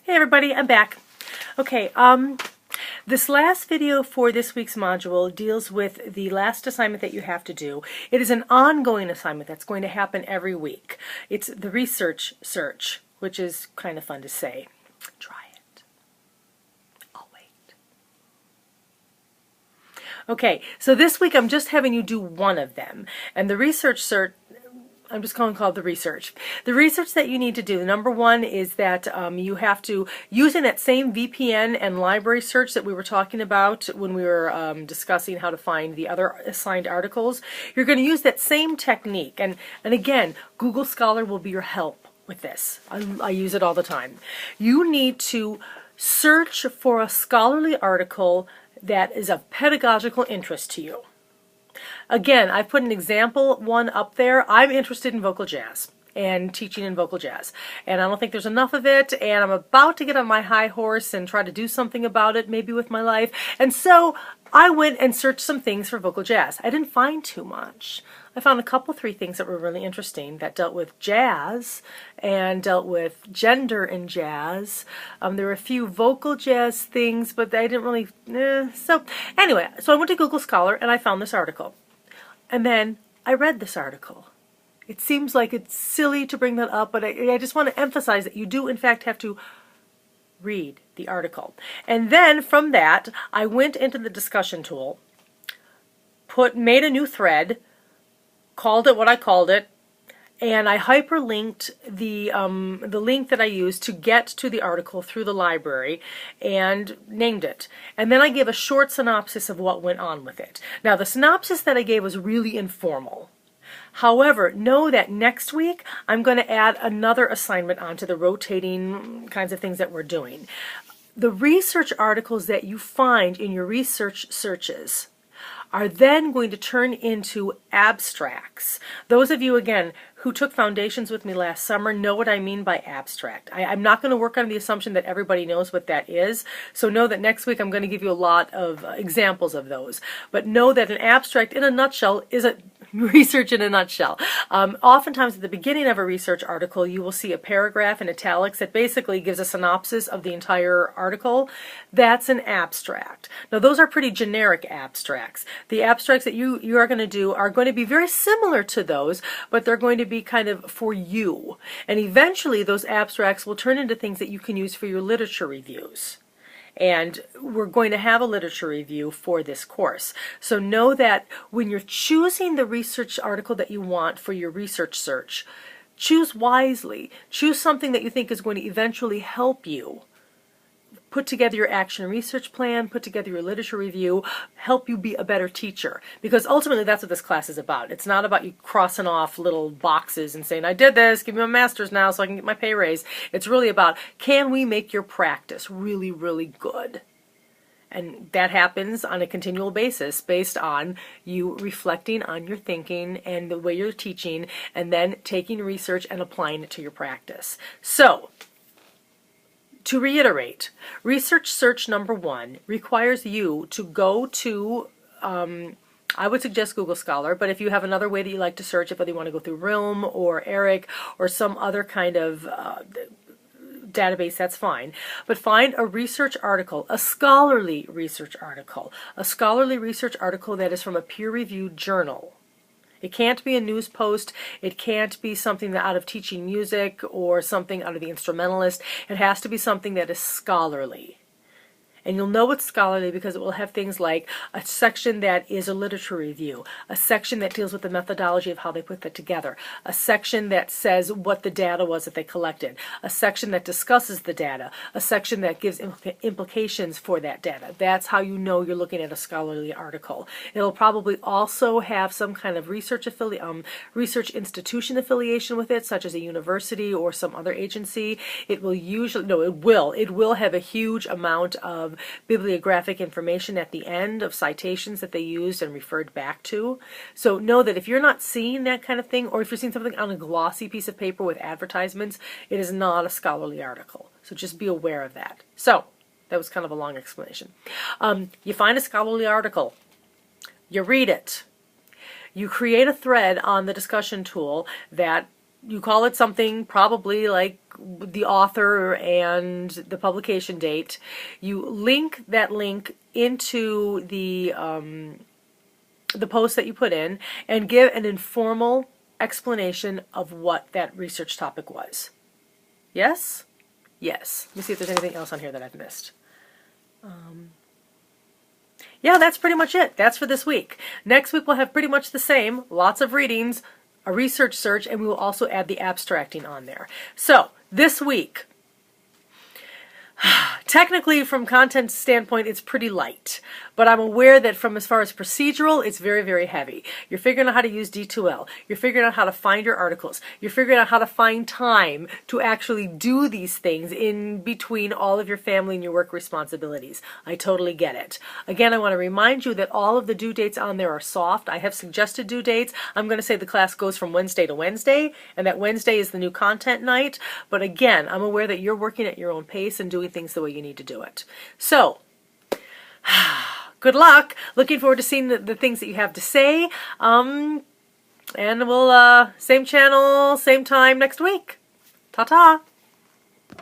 Hey everybody, I'm back. Okay, this last video for this week's module deals with the last assignment that you have to do. It is an ongoing assignment that's going to happen every week. It's the research search, which is kind of fun to say. Try it. I'll wait. Okay, so this week I'm just having you do one of them. And the research search, I'm just going to call it the research. The research that you need to do, number one, is that you have to, using that same VPN and library search that we were talking about when we were discussing how to find the other assigned articles, you're going to use that same technique. And again, Google Scholar will be your help with this. I use it all the time. You need to search for a scholarly article that is of pedagogical interest to you. Again, I've put an example one up there. I'm interested in vocal jazz and teaching in vocal jazz. And I don't think there's enough of it. And I'm about to get on my high horse and try to do something about it, maybe with my life. And so I went and searched some things for vocal jazz. I didn't find too much. I found a couple, three things that were really interesting that dealt with jazz and dealt with gender in jazz. There were a few vocal jazz things, but I didn't really, So anyway, so I went to Google Scholar and I found this article. And then I read this article. It seems like it's silly to bring that up, but I just want to emphasize that you do in fact have to read the article. And then from that, I went into the discussion tool, made a new thread, called it what I called it, and I hyperlinked the link that I used to get to the article through the library and named it. And then I gave a short synopsis of what went on with it. Now, the synopsis that I gave was really informal. However, know that next week I'm going to add another assignment onto the rotating kinds of things that we're doing. The research articles that you find in your research searches are then going to turn into abstracts. Those of you, again, who took foundations with me last summer know what I mean by abstract. I'm not going to work on the assumption that everybody knows what that is, so know that next week I'm going to give you a lot of examples of those. But know that an abstract in a nutshell is a research in a nutshell. Oftentimes at the beginning of a research article you will see a paragraph in italics that basically gives a synopsis of the entire article. That's an abstract. Now those are pretty generic abstracts. The abstracts that you are going to do are going to be very similar to those, but they're going to be kind of for you. And eventually those abstracts will turn into things that you can use for your literature reviews. And we're going to have a literature review for this course. So know that when you're choosing the research article that you want for your research search, choose wisely. Choose something that you think is going to eventually help you put together your action research plan, put together your literature review, help you be a better teacher. Because ultimately that's what this class is about. It's not about you crossing off little boxes and saying, I did this, give me my master's now so I can get my pay raise. It's really about, can we make your practice really, really good? And that happens on a continual basis based on you reflecting on your thinking and the way you're teaching and then taking research and applying it to your practice. So, to reiterate, research search number one requires you to go to, I would suggest Google Scholar, but if you have another way that you like to search, if whether you want to go through Realm or Eric or some other kind of database, that's fine. But find a research article, a scholarly research article that is from a peer-reviewed journal. It can't be a news post. It can't be something out of Teaching Music or something out of The Instrumentalist. It has to be something that is scholarly. And you'll know it's scholarly because it will have things like a section that is a literature review, a section that deals with the methodology of how they put that together, a section that says what the data was that they collected, a section that discusses the data, a section that gives implications for that data. That's how you know you're looking at a scholarly article. It'll probably also have some kind of research institution affiliation with it, such as a university or some other agency. It will usually, no, it will have a huge amount of bibliographic information at the end of citations that they used and referred back to. So know that if you're not seeing that kind of thing, or if you're seeing something on a glossy piece of paper with advertisements, it is not a scholarly article. So just be aware of that. So that was kind of a long explanation. You find a scholarly article, you read it, you create a thread on the discussion tool that you call it something probably like the author and the publication date. You link that link into the post that you put in and give an informal explanation of what that research topic was. Yes? Yes. Let me see if there's anything else on here that I've missed. Yeah, that's pretty much it. That's for this week. Next week we'll have pretty much the same. Lots of readings, a research search, and we will also add the abstracting on there. So, this week, technically from content standpoint it's pretty light, but I'm aware that from as far as procedural it's very, very heavy. You're figuring out how to use D2L. You're figuring out how to find your articles. You're figuring out how to find time to actually do these things in between all of your family and your work responsibilities. I totally get it. Again, I want to remind you that all of the due dates on there are soft. I have suggested due dates. I'm going to say the class goes from Wednesday to Wednesday, and that Wednesday is the new content night. But again, I'm aware that you're working at your own pace and doing things the way you need to do it. So, good luck. Looking forward to seeing the things that you have to say. And we'll, same channel, same time next week. Ta-ta.